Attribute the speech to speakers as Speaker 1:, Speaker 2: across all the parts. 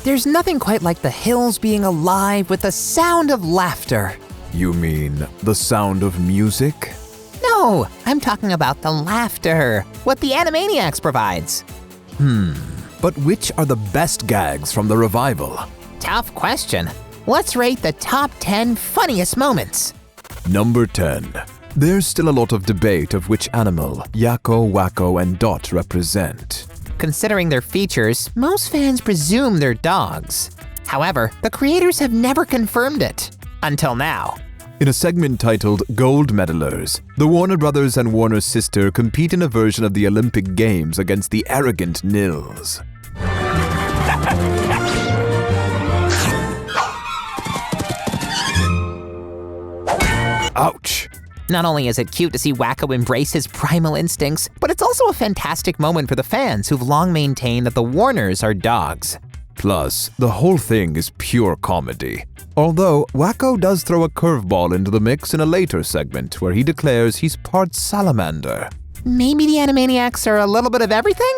Speaker 1: There's nothing quite like the hills being alive with the sound of laughter.
Speaker 2: You mean the sound of music?
Speaker 1: No, I'm talking about the laughter, what the Animaniacs provides.
Speaker 2: But which are the best gags from the revival?
Speaker 1: Tough question. Let's rate the top 10 funniest moments.
Speaker 2: Number 10. There's still a lot of debate of which animal Yakko, Wakko, and Dot represent.
Speaker 1: Considering their features, most fans presume they're dogs. However, the creators have never confirmed it. Until now.
Speaker 2: In a segment titled Gold Medalers, the Warner Brothers and Warner's sister compete in a version of the Olympic Games against the arrogant Nils. Ouch!
Speaker 1: Not only is it cute to see Wakko embrace his primal instincts, but it's also a fantastic moment for the fans who've long maintained that the Warners are dogs.
Speaker 2: Plus, the whole thing is pure comedy. Although, Wakko does throw a curveball into the mix in a later segment where he declares he's part salamander.
Speaker 1: Maybe the Animaniacs are a little bit of everything?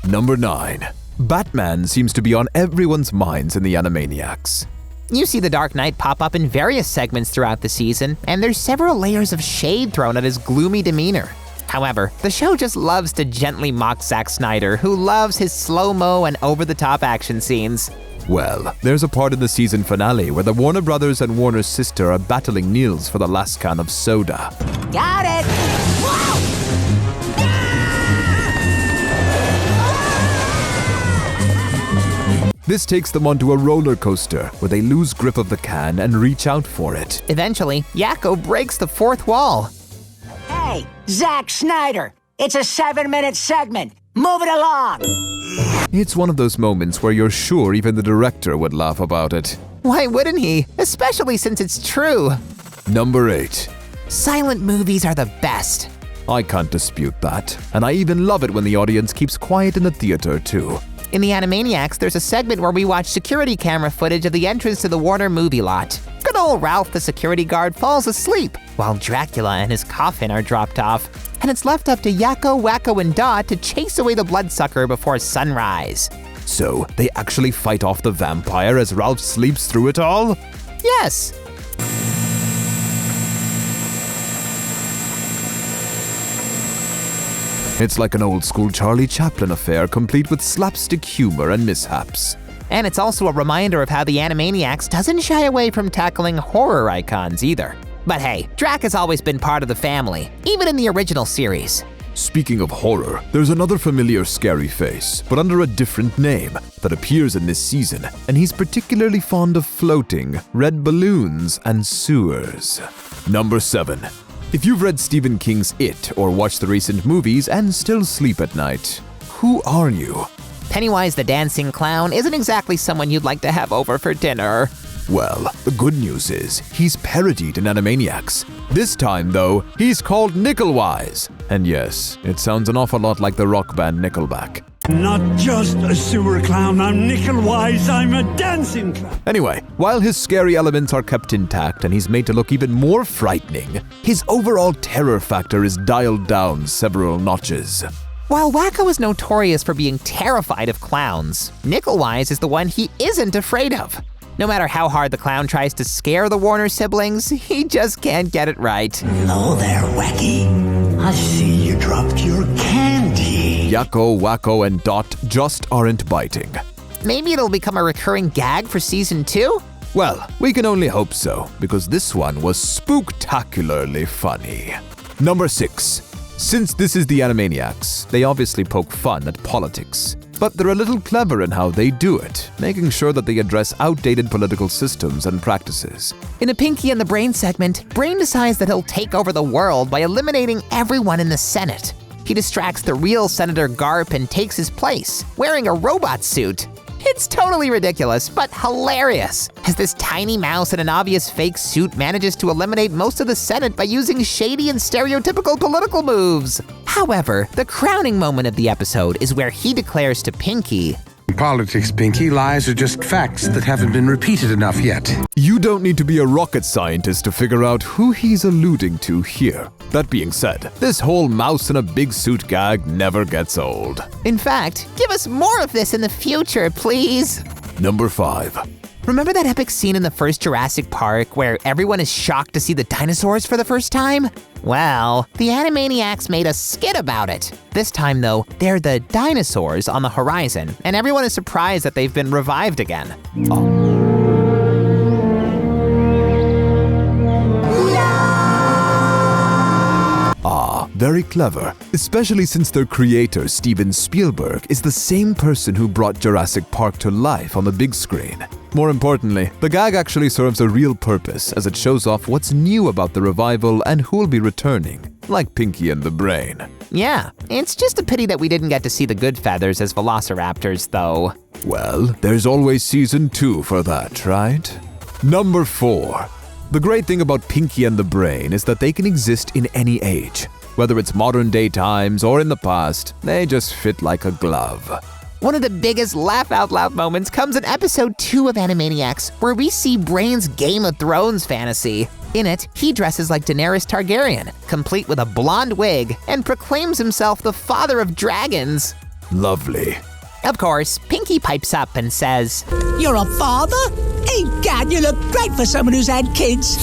Speaker 2: Number 9. Batman seems to be on everyone's minds in the Animaniacs.
Speaker 1: You see the Dark Knight pop up in various segments throughout the season, and there's several layers of shade thrown at his gloomy demeanor. However, the show just loves to gently mock Zack Snyder, who loves his slow-mo and over-the-top action scenes.
Speaker 2: Well, there's a part in the season finale where the Warner Brothers and Warner's sister are battling Nils for the last can of soda.
Speaker 1: Got it! Whoa!
Speaker 2: This takes them onto a roller coaster where they lose grip of the can and reach out for it.
Speaker 1: Eventually, Yakko breaks the fourth wall.
Speaker 3: Hey, Zack Snyder, it's a 7-minute segment. Move it along.
Speaker 2: It's one of those moments where you're sure even the director would laugh about it.
Speaker 1: Why wouldn't he? Especially since it's true.
Speaker 2: Number 8.
Speaker 1: Silent movies are the best.
Speaker 2: I can't dispute that, and I even love it when the audience keeps quiet in the theater too.
Speaker 1: In the Animaniacs, there's a segment where we watch security camera footage of the entrance to the Warner movie lot. Good old Ralph the security guard falls asleep, while Dracula and his coffin are dropped off. And it's left up to Yakko, Wakko, and Dot to chase away the bloodsucker before sunrise.
Speaker 2: So, they actually fight off the vampire as Ralph sleeps through it all?
Speaker 1: Yes!
Speaker 2: It's like an old-school Charlie Chaplin affair complete with slapstick humor and mishaps.
Speaker 1: And it's also a reminder of how the Animaniacs doesn't shy away from tackling horror icons either. But hey, Drac has always been part of the family, even in the original series.
Speaker 2: Speaking of horror, there's another familiar scary face, but under a different name, that appears in this season, and he's particularly fond of floating, red balloons, and sewers. Number 7. If you've read Stephen King's It or watched the recent movies and still sleep at night, who are you?
Speaker 1: Pennywise the dancing clown isn't exactly someone you'd like to have over for dinner.
Speaker 2: Well, the good news is, he's parodied in Animaniacs. This time, though, he's called Nickelwise. And yes, it sounds an awful lot like the rock band Nickelback.
Speaker 4: Not just a sewer clown, I'm Nickelwise, I'm a dancing clown.
Speaker 2: Anyway, while his scary elements are kept intact and he's made to look even more frightening, his overall terror factor is dialed down several notches.
Speaker 1: While Wakko is notorious for being terrified of clowns, Nickelwise is the one he isn't afraid of. No matter how hard the clown tries to scare the Warner siblings, he just can't get it right.
Speaker 3: Hello there, Wacky. I see you dropped your candy.
Speaker 2: Yakko, Wakko, and Dot just aren't biting.
Speaker 1: Maybe it'll become a recurring gag for season 2?
Speaker 2: Well, we can only hope so, because this one was spooktacularly funny. Number 6. Since this is the Animaniacs, they obviously poke fun at politics. But they're a little clever in how they do it, making sure that they address outdated political systems and practices.
Speaker 1: In a Pinky and the Brain segment, Brain decides that he'll take over the world by eliminating everyone in the Senate. He distracts the real Senator Garp and takes his place, wearing a robot suit. It's totally ridiculous, but hilarious, as this tiny mouse in an obvious fake suit manages to eliminate most of the Senate by using shady and stereotypical political moves. However, the crowning moment of the episode is where he declares to Pinky,
Speaker 5: In politics, Pinky, lies are just facts that haven't been repeated enough yet.
Speaker 2: You don't need to be a rocket scientist to figure out who he's alluding to here. That being said, this whole mouse in a big suit gag never gets old.
Speaker 1: in fact, give us more of this in the future, please.
Speaker 2: Number 5.
Speaker 1: Remember that epic scene in the first Jurassic Park where everyone is shocked to see the dinosaurs for the first time? Well, the Animaniacs made a skit about it. This time though, they're the dinosaurs on the horizon, and everyone is surprised that they've been revived again.
Speaker 2: Very clever, especially since their creator, Steven Spielberg, is the same person who brought Jurassic Park to life on the big screen. More importantly, the gag actually serves a real purpose as it shows off what's new about the revival and who'll be returning, like Pinky and the Brain.
Speaker 1: Yeah, it's just a pity that we didn't get to see the good feathers as velociraptors, though.
Speaker 2: Well, there's always season 2 for that, right? Number 4. The great thing about Pinky and the Brain is that they can exist in any age. Whether it's modern day times or in the past, they just fit like a glove.
Speaker 1: One of the biggest laugh-out-loud moments comes in episode 2 of Animaniacs, where we see Brain's Game of Thrones fantasy. In it, he dresses like Daenerys Targaryen, complete with a blonde wig, and proclaims himself the father of dragons.
Speaker 2: Lovely.
Speaker 1: Of course, Pinky pipes up and says,
Speaker 3: You're a father? Egad, you look great for someone who's had kids.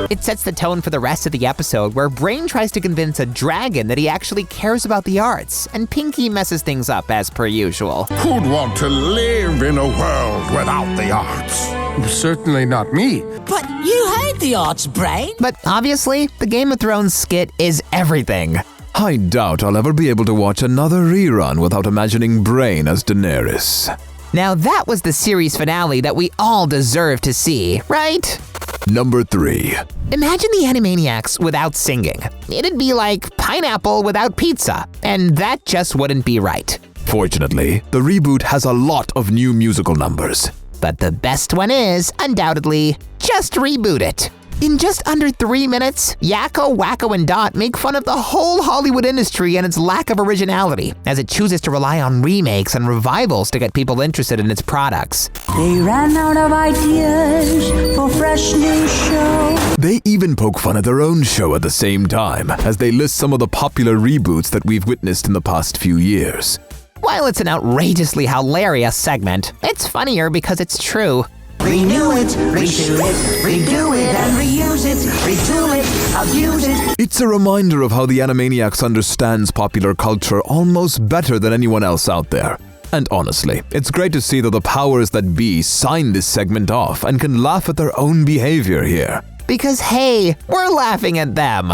Speaker 1: It sets the tone for the rest of the episode, where Brain tries to convince a dragon that he actually cares about the arts, and Pinky messes things up as per usual.
Speaker 6: Who'd want to live in a world without the arts?
Speaker 5: Certainly not me.
Speaker 3: But you hate the arts, Brain.
Speaker 1: But obviously, the Game of Thrones skit is everything.
Speaker 2: I doubt I'll ever be able to watch another rerun without imagining Brain as Daenerys.
Speaker 1: Now that was the series finale that we all deserve to see, right?
Speaker 2: Number 3.
Speaker 1: Imagine the Animaniacs without singing. It'd be like pineapple without pizza, and that just wouldn't be right.
Speaker 2: Fortunately, the reboot has a lot of new musical numbers.
Speaker 1: But the best one is, undoubtedly, Just Reboot It. In just under 3 minutes, Yakko, Wakko and Dot make fun of the whole Hollywood industry and its lack of originality, as it chooses to rely on remakes and revivals to get people interested in its products.
Speaker 7: They ran out of ideas for fresh new show.
Speaker 2: They even poke fun at their own show at the same time, as they list some of the popular reboots that we've witnessed in the past few years.
Speaker 1: While it's an outrageously hilarious segment, it's funnier because it's true.
Speaker 3: Renew it, reshoot it, redo it, and reuse it, retool it, abuse it.
Speaker 2: It's a reminder of how the Animaniacs understands popular culture almost better than anyone else out there. And honestly, it's great to see that the powers that be sign this segment off and can laugh at their own behavior here.
Speaker 1: Because hey, we're laughing at them.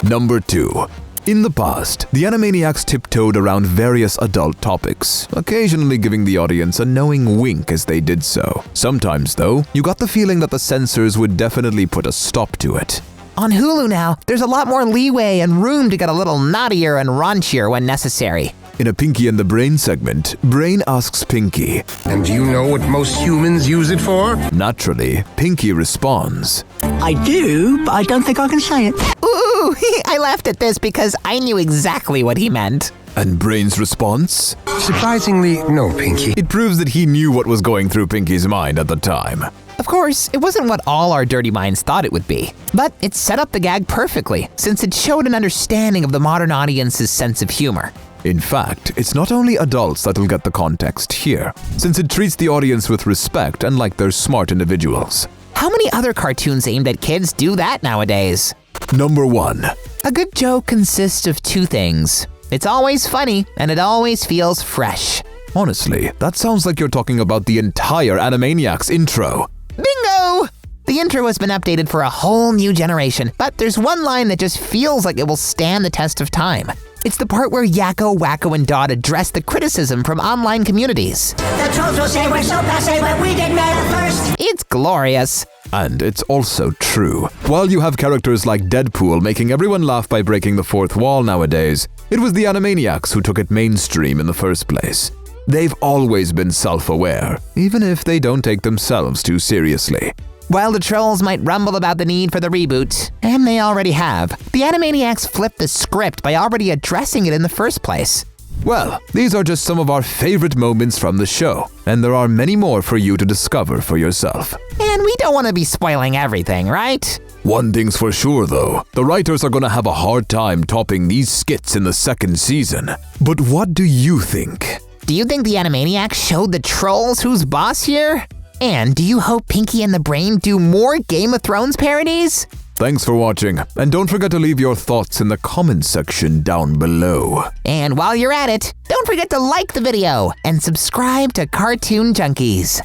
Speaker 2: Number 2. In the past, the Animaniacs tiptoed around various adult topics, occasionally giving the audience a knowing wink as they did so. Sometimes, though, you got the feeling that the censors would definitely put a stop to it.
Speaker 1: On Hulu now, there's a lot more leeway and room to get a little naughtier and raunchier when necessary.
Speaker 2: In a Pinky and the Brain segment, Brain asks Pinky,
Speaker 5: And do you know what most humans use it for?
Speaker 2: Naturally, Pinky responds,
Speaker 3: I do, but I don't think I can say it.
Speaker 1: Ooh, I laughed at this because I knew exactly what he meant.
Speaker 2: And Brain's response?
Speaker 5: Surprisingly, no, Pinky.
Speaker 2: It proves that he knew what was going through Pinky's mind at the time.
Speaker 1: Of course, it wasn't what all our dirty minds thought it would be, but it set up the gag perfectly, since it showed an understanding of the modern audience's sense of humor.
Speaker 2: In fact, it's not only adults that'll get the context here, since it treats the audience with respect and like they're smart individuals.
Speaker 1: How many other cartoons aimed at kids do that nowadays?
Speaker 2: Number 1.
Speaker 1: A good joke consists of 2 things. It's always funny, and it always feels fresh.
Speaker 2: Honestly, that sounds like you're talking about the entire Animaniacs intro.
Speaker 1: Bingo! The intro has been updated for a whole new generation, but there's one line that just feels like it will stand the test of time. It's the part where Yakko, Wakko, and Dot address the criticism from online communities.
Speaker 3: The trolls will say we're so passe, but we did matter first.
Speaker 1: It's glorious.
Speaker 2: And it's also true. While you have characters like Deadpool making everyone laugh by breaking the fourth wall nowadays, it was the Animaniacs who took it mainstream in the first place. They've always been self-aware, even if they don't take themselves too seriously.
Speaker 1: While the trolls might rumble about the need for the reboot, and they already have, the Animaniacs flipped the script by already addressing it in the first place.
Speaker 2: Well, these are just some of our favorite moments from the show, and there are many more for you to discover for yourself.
Speaker 1: And we don't want to be spoiling everything, right?
Speaker 2: One thing's for sure though, the writers are gonna have a hard time topping these skits in the second season. But what do you think?
Speaker 1: Do you think the Animaniacs showed the trolls who's boss here? And do you hope Pinky and the Brain do more Game of Thrones parodies?
Speaker 2: Thanks for watching, and don't forget to leave your thoughts in the comments section down below.
Speaker 1: And while you're at it, don't forget to like the video and subscribe to Cartoon Junkies.